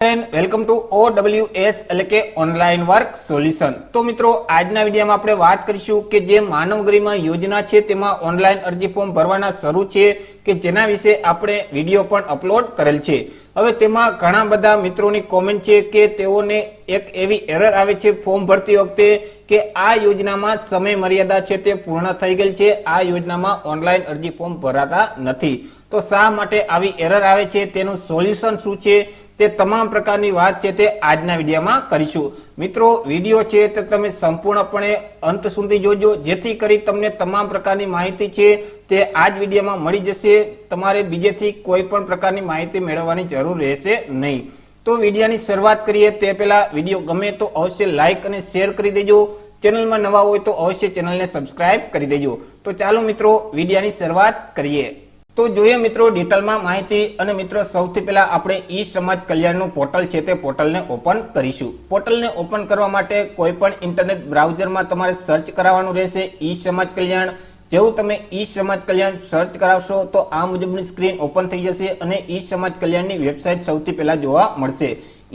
Welcome to OWS એટલે કે online work solution. તો મિત્રો આજના વિડીયોમાં આપણે વાત કરીશું કે જે માનવ ગરિમા યોજના છે તેમાં ઓનલાઈન અરજી ફોર્મ ભરવાના શરૂ છે કે જેના વિશે આપણે વિડીયો પણ અપલોડ કરેલ છે। હવે તેમાં ઘણા બધા મિત્રોની કોમેન્ટ છે કે તેઓને એક એવી એરર આવે છે ફોર્મ ભરતી વખતે કે આ યોજનામાં સમય મર્યાદા છે તે પૂર્ણ થઈ ગયેલ છે, આ યોજનામાં ઓનલાઈન અરજી ફોર્મ ભરાતા નથી। તો શા માટે આવી એરર આવે છે, તેનું સોલ્યુશન શું છે, તે તમામ પ્રકારની વાત છે તે આજના વિડીયોમાં કરીશું। મિત્રો વિડીયો છે તે તમે સંપૂર્ણપણે અંત સુધી જોજો, જેથી કરી તમને તમામ પ્રકારની માહિતી છે તે આ જ વિડીયોમાં મળી જશે। તમારે બીજેથી કોઈ પણ પ્રકારની માહિતી મેળવવાની જરૂર રહેશે નહીં। તો વિડીયોની શરૂઆત કરીએ તે પહેલા વિડીયો ગમે તો અવશ્ય લાઈક અને શેર કરી દેજો, ચેનલમાં નવા હોય તો અવશ્ય ચેનલને સબસ્ક્રાઇબ કરી દેજો। તો ચાલો મિત્રો વિડીયોની શરૂઆત કરીએ। તો જોઈએ મિત્રો ડિટેલમાં માહિતી। અને મિત્રો સૌથી પહેલા આપણે ઈ સમાજ કલ્યાણનું પોર્ટલ છે તે પોર્ટલને ઓપન કરીશું। પોર્ટલને ઓપન કરવા માટે કોઈ પણ ઇન્ટરનેટ બ્રાઉઝરમાં તમારે સર્ચ કરાવવાનું રહેશે ઈ સમાજ કલ્યાણ। જેવું તમે ઈ સમાજ કલ્યાણ સર્ચ કરાવશો તો આ મુજબની સ્ક્રીન ઓપન થઈ જશે અને ઈ સમાજ કલ્યાણની વેબસાઇટ સૌથી પહેલા જોવા મળશે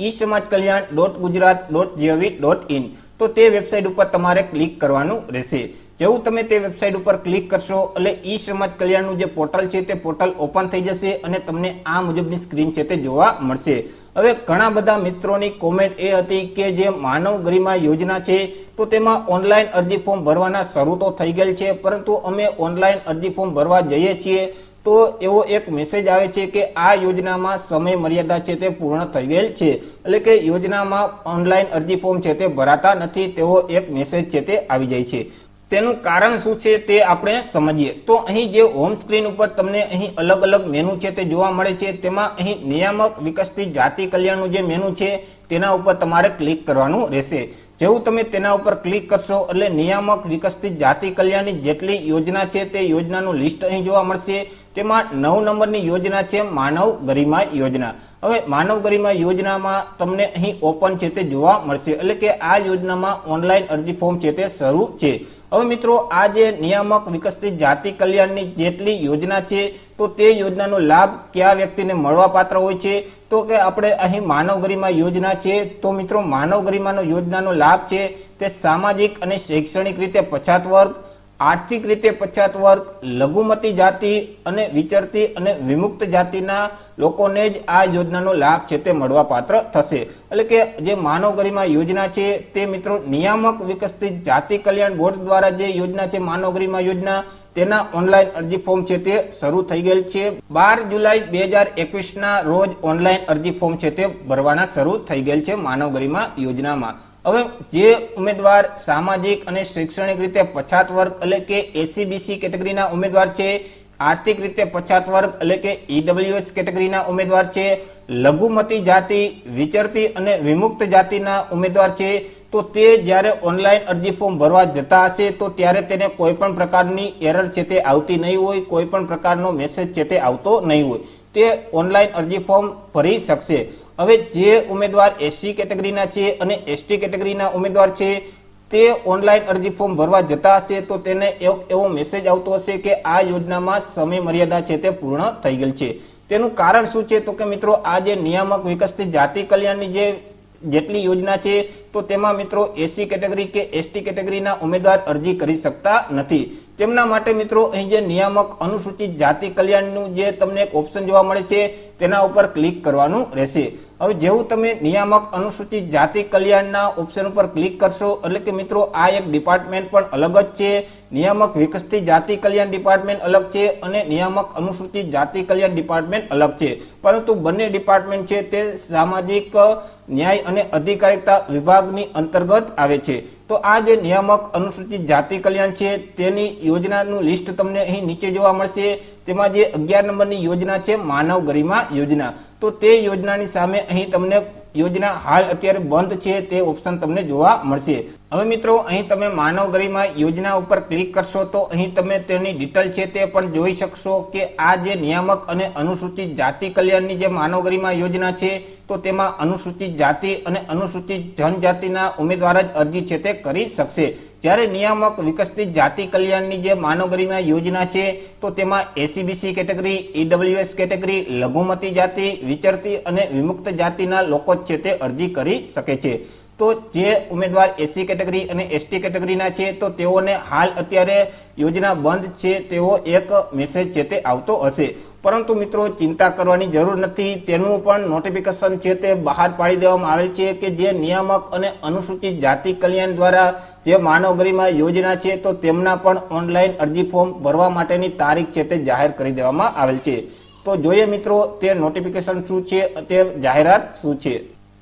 eSamajkalyan.gujarat.gov.in। તો તે વેબસાઇટ ઉપર તમારે ક્લિક કરવાનું રહેશે। જેવું તમે તે વેબસાઇટ ઉપર ક્લિક કરશો એટલે ઈ સમાજ કલ્યાણનું જે પોર્ટલ છે તે પોર્ટલ ઓપન થઈ જશે અને તમને આ મુજબની સ્ક્રીન છે તે જોવા મળશે। હવે ઘણા બધા મિત્રોની કોમેન્ટ એ હતી કે જે માનવ ગરિમા યોજના છે તો તેમાં ઓનલાઈન અરજી ફોર્મ ભરવાના શરૂ તો થઈ ગયેલ છે, પરંતુ અમે ઓનલાઈન અરજી ફોર્મ ભરવા જઈએ છીએ તો એવો એક મેસેજ આવે છે કે આ યોજનામાં સમય મર્યાદા છે તે પૂર્ણ થઈ ગયેલ છે, એટલે કે યોજનામાં ઓનલાઈન અરજી ફોર્મ છે તે ભરાતા નથી તેવો એક મેસેજ છે તે આવી જાય છે। તેનું કારણ શું છે તે આપણે સમજીએ। તો અહીં જે હોમ સ્ક્રીન ઉપર તમને અહીં અલગ અલગ મેનુ છે તે જોવા મળે છે, તેમાં અહીં નિયામક વિકસિત જાતિ કલ્યાણનું જે મેનુ છે તેના ઉપર તમારે ક્લિક કરવાનું રહેશે। જેવું તમે તેના ઉપર ક્લિક કરશો એટલે નિયામક વિકસિત જાતિ કલ્યાણની જેટલી યોજના છે તે યોજનાનું લિસ્ટ અહીં જોવા મળશે। તેમાં 9 નંબરની યોજના છે માનવ ગરિમા યોજના। હવે માનવ ગરિમા યોજનામાં તમને અહીં ઓપન છે તે જોવા મળશે, એટલે કે આ યોજનામાં ઓનલાઈન અરજી ફોર્મ છે તે શરૂ છે। હવે મિત્રો આ જે નિયામક વિકસિત જાતિ કલ્યાણની જેટલી યોજના છે તો તે યોજનાનો લાભ કયા વ્યક્તિને મળવા પાત્ર હોય છે, તો કે આપણે અહીં માનવ ગરિમા યોજના છે તો મિત્રો માનવ ગરિમાનો યોજનાનો લાભ છે તે સામાજિક અને શૈક્ષણિક રીતે પછાત વર્ગ, આર્થિક રીતે પછાત વર્ગ, લઘુમતી જાતિ અને વિચરતી અને વિમુક્ત જાતિના લોકોને જ આ યોજનાનો લાભ છે તે મળવા પાત્ર થશે। એટલે કે જે માનવ ગરિમા યોજના છે તે મિત્રો નિયામક વિકસિત જાતિ કલ્યાણ બોર્ડ દ્વારા જે યોજના છે માનવ ગરિમા યોજના તેના ઓનલાઈન અરજી ફોર્મ છે તે શરૂ થઈ ગયેલ છે। 12 જુલાઈ 2021ના રોજ ઓનલાઈન અરજી ફોર્મ છે તે ભરવાના શરૂ થઈ ગયેલ છે માનવ ગરિમા યોજનામાં। હવે જે ઉમેદવાર સામાજિક અને શૈક્ષણિક રીતે પછાત વર્ગ એટલે કે એસસી-બીસી કેટેગરીના ઉમેદવાર છે, આર્થિક રીતે પછાત વર્ગ એટલે કે ઈડબ્લ્યુએસ કેટેગરીના ઉમેદવાર છે, લઘુમતી જાતિ, વિચરતી અને વિમુક્ત જાતિના ઉમેદવાર છે, તો તે જ્યારે ઓનલાઈન અરજી ફોર્મ ભરવા જતા હશે તો ત્યારે તેને કોઈ પણ પ્રકારની એરર છે તે આવતી નહીં હોય, કોઈ પણ પ્રકારનો મેસેજ છે તે આવતો નહીં હોય, તે ઓનલાઈન અરજી ફોર્મ ભરી શકશે। હવે જે ઉમેદવાર એસસી કેટેગરીના છે અને એસટી કેટેગરીના ઉમેદવાર છે તે ઓનલાઈન અરજી ફોર્મ ભરવા જતા હશે તો તેને એવો મેસેજ આવતો હશે કે આ યોજનામાં સમય મર્યાદા છે તે પૂર્ણ થઈ ગયેલ છે। તેનું કારણ શું છે, તો કે મિત્રો આ જે નિયામક વિકસિત જાતિ કલ્યાણની જેટલી યોજના છે તો તેમાં મિત્રો એસસી કેટેગરી કે એસટી કેટેગરીના ઉમેદવાર અરજી કરી શકતા નથી। તેમના માટે મિત્રો અહીં જે નિયામક અનુસૂચિત જાતિ કલ્યાણનું જે તમને એક ઓપ્શન જોવા મળે છે તેના ઉપર ક્લિક કરવાનું રહેશે। હવે જેવું તમે નિયામક અનુસૂચિત જાતિ કલ્યાણના ઓપ્શન ઉપર ક્લિક કરશો એટલે કે મિત્રો આ એક ડિપાર્ટમેન્ટ પણ અલગ જ છે, નિયામક વિકસિત જાતિ કલ્યાણ ડિપાર્ટમેન્ટ અલગ છે અને નિયામક અનુસૂચિત જાતિ કલ્યાણ ડિપાર્ટમેન્ટ અલગ છે, પરંતુ બંને ડિપાર્ટમેન્ટ છે તે સામાજિક ન્યાય અને અધિકારિતા વિભાગની અંતર્ગત આવે છે। તો આ જે નિયામક અનુસૂચિત જાતિ કલ્યાણ છે તેની યોજનાનું લિસ્ટ તમને અહીં નીચે જોવા મળશે। તેમાં જે 11 નંબરની યોજના છે માનવ ગરિમા યોજના, તો તે યોજનાની સામે અહીં તમને યોજના હાલ અત્યારે બંધ છે તે ઓપ્શન તમને જોવા મળશે। હવે મિત્રો અહીં તમે માનવ ગરિમા યોજના ઉપર ક્લિક કરશો તો અહીં તમે તેની ડિટેલ છે તે પણ જોઈ શકશો કે આ જે નિયામક અને અનુસૂચિત જાતિ કલ્યાણની જે માનવ ગરિમા યોજના છે તો તેમાં અનુસૂચિત જાતિ અને અનુસૂચિત જનજાતિના ઉમેદવાર જ અરજી છે તે કરી શકશે। જ્યારે નિયામક વિકસિત જાતિ કલ્યાણની જે માનવ ગરિમા યોજના છે તો તેમાં એસીબીસી કેટેગરી, ઈડબ્લ્યુએસ કેટેગરી, લઘુમતી જાતિ, વિચરતી અને વિમુક્ત જાતિના લોકો છે તે અરજી કરી શકે છે। તો જે ઉમેદવાર એસસી કેટેગરી અને એસટી કેટેગરીના છે તો તેઓને હાલ અત્યારે યોજના બંધ છે તેવો એક મેસેજ છે તે આવતો હશે, પરંતુ મિત્રો ચિંતા કરવાની જરૂર નથી। તેનું પણ નોટિફિકેશન છે તે બહાર પાડી દેવામાં આવેલ છે કે જે નિયામક અને અનુસૂચિત જાતિ કલ્યાણ દ્વારા જે માનવ ગરિમા યોજના છે તો તેમના પણ ઓનલાઈન અરજી ફોર્મ ભરવા માટેની તારીખ છે તે જાહેર કરી દેવામાં આવેલ છે। તો જોઈએ મિત્રો તે નોટિફિકેશન શું છે, તે જાહેરાત શું છે।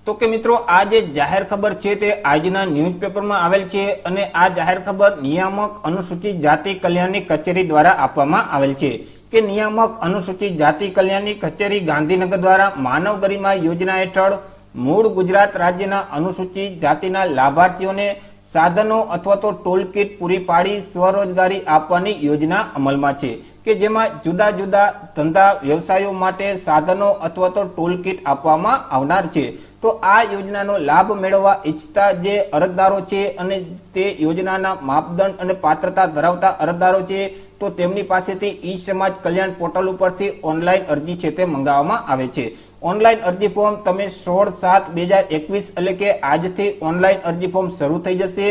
તો કે મિત્રો આ જે જાહેર ખબર છે તે આજના ન્યૂઝપેપરમાં આવેલ છે અને આ જાહેર ખબર નિયામક અનુસૂચિત જાતિ કલ્યાણની કચેરી દ્વારા આપવામાં આવેલ છે કે નિયામક અનુસૂચિત જાતિ કલ્યાણની કચેરી ગાંધીનગર દ્વારા માનવ ગરિમા યોજના હેઠળ મૂળ ગુજરાત રાજ્યના અનુસૂચિત જાતિના લાભાર્થીઓને સાધનો અથવા તો ટૂલ કીટ પૂરી પાડી સ્વરોજગારી આપવાની યોજના અમલમાં છે કે જેમાં જુદા જુદા ધંધા વ્યવસાયો માટે સાધનો અથવા તો ટૂલ કીટ આપવામાં આવનાર છે। તો આ યોજનાનો લાભ મેળવવા ઈચ્છતા જે અરજદારો છે અને તે યોજનાના માપદંડ અને પાત્રતા ધરાવતા અરજદારો છે તો તેમની પાસેથી ઈ સમાજ કલ્યાણ પોર્ટલ ઉપરથી ઓનલાઈન અરજી છે તે મંગાવવામાં આવે છે। ઓનલાઈન અરજી ફોર્મ તમે 16/7/2021 એટલે કે આજથી ઓનલાઈન અરજી ફોર્મ શરૂ થઈ જશે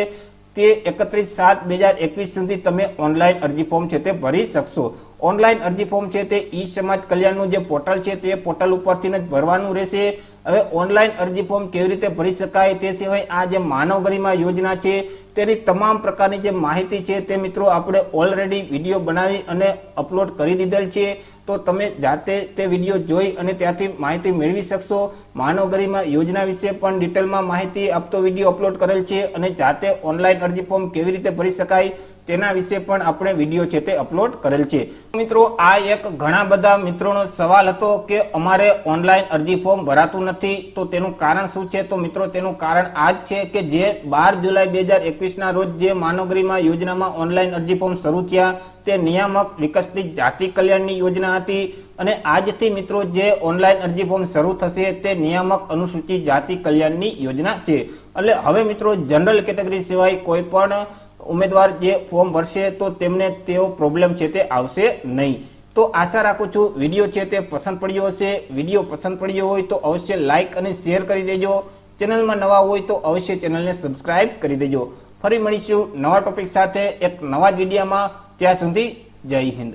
તે 31/7/2021 સુધી તમે ઓનલાઈન અરજી ફોર્મ છે તે ભરી શકશો। ઓનલાઈન અરજી ફોર્મ છે તે ઈ સમાજ કલ્યાણનું જે પોર્ટલ છે તે પોર્ટલ ઉપરથી જ ભરવાનું રહેશે। હવે ઓનલાઈન અરજી ફોર્મ કેવી રીતે ભરી શકાય તે સિવાય આ જે માનવ ગરિમા યોજના છે તેની તમામ પ્રકારની જે માહિતી છે તે મિત્રો આપણે ઓલરેડી વિડીયો બનાવી અને અપલોડ કરી દીધેલ છે, તો તમે જાતે તે વિડીયો જોઈ અને ત્યાંથી માહિતી મેળવી શકશો। માનવ ગરિમા યોજના વિશે પણ ડિટેલમાં માહિતી આપતો વિડીયો અપલોડ કરેલ છે અને જાતે ઓનલાઈન અરજી ફોર્મ કેવી રીતે ભરી શકાય તેના વિશે પણ આપણે વિડીયો છે તે અપલોડ કરેલ છે। મિત્રો આ એક ઘણા બધા મિત્રોનો સવાલ હતો કે અમારે ઓનલાઈન અરજી ફોર્મ ભરાતું નથી, તો તેનું કારણ શું છે? તો મિત્રો તેનું કારણ આ જ છે કે જે 12 જુલાઈ 2021 ના રોજ જે માનવ ગરિમા યોજનામાં ઓનલાઈન અરજી ફોર્મ શરૂ થયા તે નિયામક વિકસિત જાતિ કલ્યાણની યોજના હતી અને આજથી મિત્રો જે ઓનલાઈન અરજી ફોર્મ શરૂ થશે તે નિયામક અનુસૂચિત જાતિ કલ્યાણની યોજના છે। એટલે હવે મિત્રો જનરલ કેટેગરી સિવાય કોઈ પણ ઉમેદવાર જે ફોર્મ ભરશે તો તેમને તેવો પ્રોબ્લેમ છે તે આવશે નહીં। તો આશા રાખું છું વિડીયો છે તે પસંદ પડ્યો હશે। વિડીયો પસંદ પડ્યો હોય તો અવશ્ય લાઈક અને શેર કરી દેજો। ચેનલમાં નવા હોય તો અવશ્ય ચેનલને સબસ્ક્રાઇબ કરી દેજો। ફરી મળીશું નવા ટોપિક સાથે એક નવા જ વિડીયોમાં। ત્યાં સુધી જય હિન્દ।